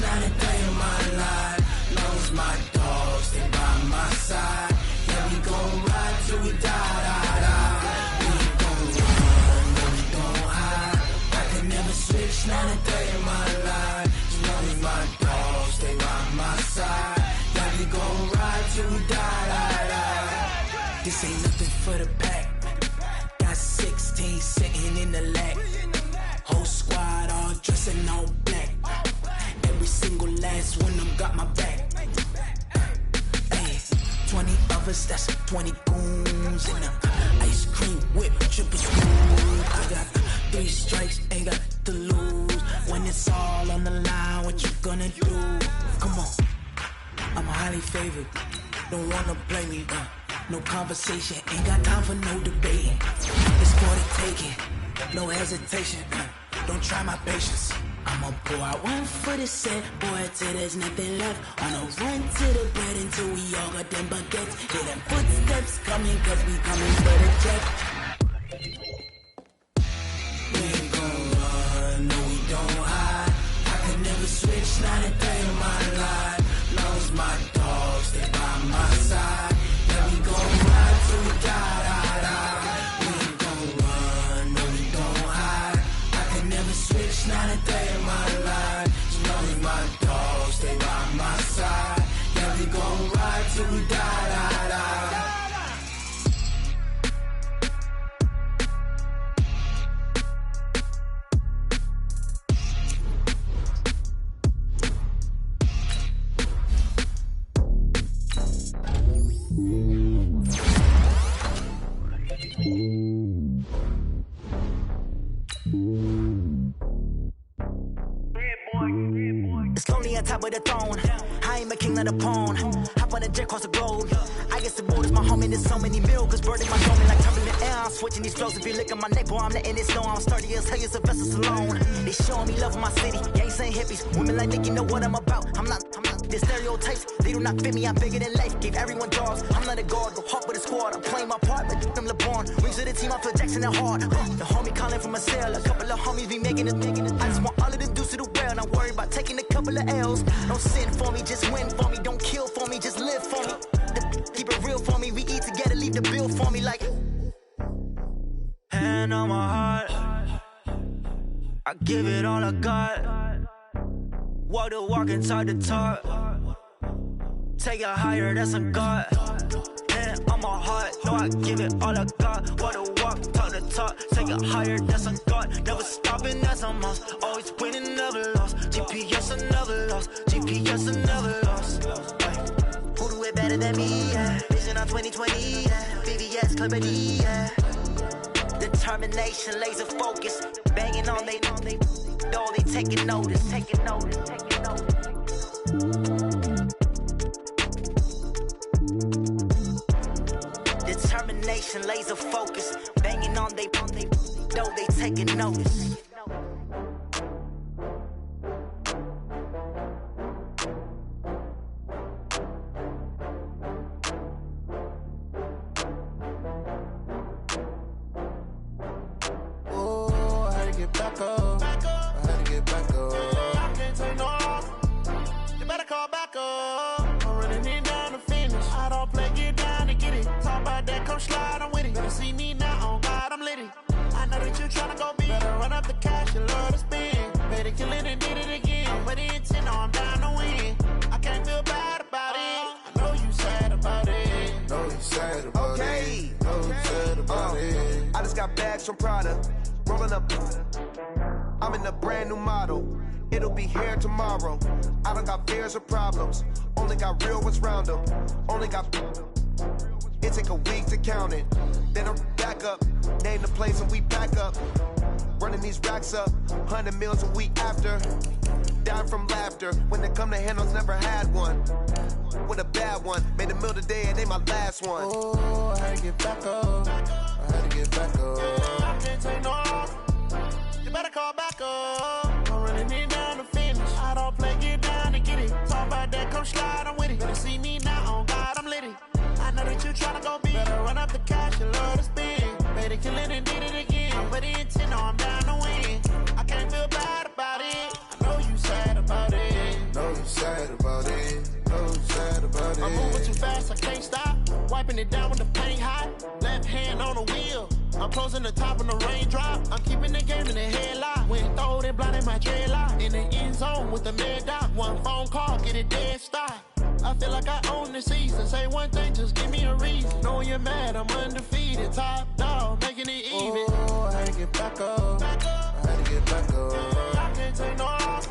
Not a day in my life. Knows my dogs, they by my side. Yeah, we gon' ride till we die, die, die. We ain't gon' run, no, we gon' hide. I can never switch, not a day in my life. As long as my dogs, they by my side. Yeah, we gon' ride till we die, die, die. This ain't nothing for the pack. Got 16 sitting in the lag. Whole squad all dressing all black. Every single last one of them got my back. Hey, 20 of us, that's 20 goons. And a ice cream whip, triple spoon. I got 3 strikes, ain't got to lose. When it's all on the line, what you gonna do? Come on, I'm highly favored. Don't wanna blame me, no conversation, ain't got time for no debating. It's for the taking, no hesitation. Don't try my patience. I'ma pour out one for the set, boy, till there's nothing left. On a run to the bread until we all got them baguettes. Hear them footsteps coming, cause we coming for the check. We ain't gon' run, no, we don't hide. I could never switch, not a day in my life. Lost my dogs, they by my side. Yeah, we gon' ride till we die, die, die. We ain't gon' run, no, we don't hide. I could never switch, not a day in my life. As long as my dogs, they by my side. Yeah, we gon' ride till we die, die, die. It's lonely on top of the throne. I ain't a king of the pawn. Hop on a jet across the globe. I guess the borders my home and there's so many miracles burning my dome like turbulent air. I'm switching these flows. If you look at my neck, boy, I'm letting it snow. I'm sturdy as hell as a vessel alone. They showing me love in my city. Gangs ain't hippies. Women like Nick, you know what I'm about. I'm not the stereotypes. They do not fit me. I'm bigger than life. Gave everyone dogs. I'm not a guard. Go hard with a squad. I'm playing my part, but them LeBron. Rings of the team. I feel Jackson and hard. The homie calling from a cell. A couple of homies be making it. I just want all of the dudes to do well. Not worry about taking a couple of L's. Don't sin for me, just win for me. Don't kill for me, just live for me. Keep it real for me. We eat together, leave the bill for me like. Hand on my heart, I give it all I got. Walk the walk and talk the talk. Take it higher, that's a God. Hand on my heart, no, I give it all I got. Walk the walk, talk the talk. Take it higher, that's a God. Never stopping, that's a must. Always winning, never lost. GPS, I never lost. GPS, I never lost. Who do it better than me? Yeah. Vision on 2020. Yeah. VVS, Clarity. Yeah. Determination, laser focus. Banging on they know they taking notice. Taking notice. Taking notice. Determination, laser focus. Banging on they know they taking notice. Back up. I had to get back up. I can't take no off. You better call back up. I'm running it down to finish. I don't play, get down to get it. Talk about that, come slide, I'm with it. Better see me now, on God, I'm litty. I know that you tryna go big. Better run up the cash, you love to spend. Better kill it and did it again. I'm with the intent, no, I'm down to win. I can't feel bad about it. I know you sad about it. Know you sad about it. Know you sad about it. I just got bags from Prada. Rolling up, I'm in a brand new model. It'll be here tomorrow. I don't got fears or problems. Only got real ones round them. Only got. It take a week to count it. Then I'm back up. Name the place and we back up. Running these racks up. 100 meals a week after. Down from laughter. When they come to handles, never had one. With a bad one. Made a meal today and they my last one. Oh, I had to get back up. I had to get back up. I can't take no off. You better call back up. I'm running it down to finish. I don't play, get down to you tryna go be. Better run up the cash and love to spend. Made a killing and did it again. But the intent, no, I'm down to win. I can't feel bad about it. I know you sad about it. Know you sad about it. Know you sad about it. I'm moving too fast, I can't stop. Wiping it down with the paint hot. Left hand on the wheel. I'm closing the top on the raindrop. I'm keeping the game in the headlock. When throwed and blinded my dreadlock. In the end zone with the mad dot. One phone call, get it dead stop. I feel like I own the season. Say one thing, just give me a reason. Knowing you're mad, I'm undefeated. Top dog, making it even. Oh, I had to get back up. I had to get back up. I can't take no loss.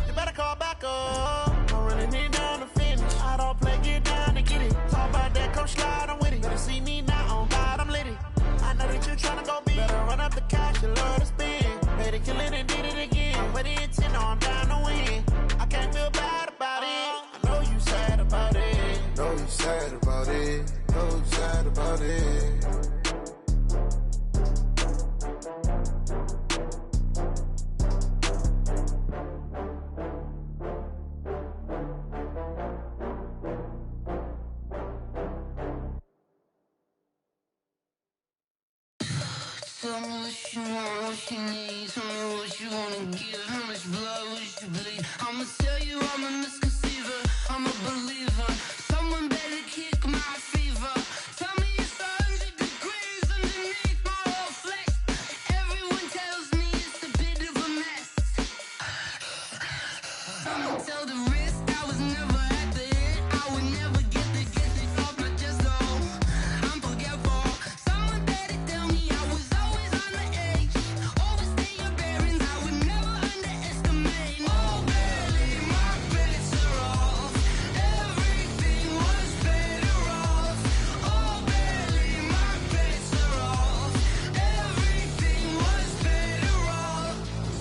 You better call back up. I'm running it down to finish. I don't play, get down to get it. Talk about that, come slide, I'm with it. Better see me now, on God, I'm lit it. I know that you tryna go be. Better run up the cash, you love to spend. Made a killing and did it again. But the intent, no, I'm down to win. I can't feel bad about it. I know you sad about it. Know you sad about it. Know you sad about it. Tell me what you want, what you need. Tell me what you wanna give. How much blood would you bleed? I'ma tell you I'm a misconceiver. I'm a believer. Someone better kick my fever. Tell me it's 100 degrees underneath my whole flesh. Everyone tells me it's a bit of a mess. I'ma tell the risk I was never at the hit. I would never get it off my chest though. I'm forgetful. Someone better tell me I was always on the edge. Overstay your bearings, I would never underestimate. Oh barely, my bets are off. Everything was better off. Oh barely, my bets are off. Everything was better off.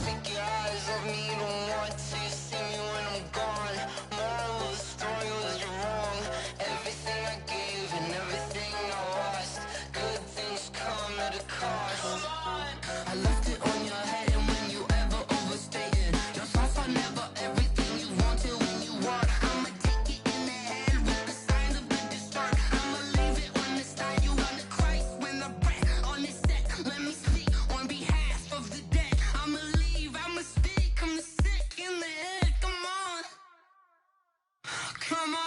Take your eyes off me, you don't want to see me when I'm gone. Moral of the story was you're wrong. Everything I gave and everything I lost. Good things come at a cost. I left it on your head, and when you ever overstay it, your thoughts are never everything you wanted when you want. I'ma take it in the head with the signs of the distort. I'ma leave it on the side. You on the Christ when the breath on the set. Let me speak on behalf of the dead. I'ma leave, I'ma speak. I'm sick in the head. Come on, come on.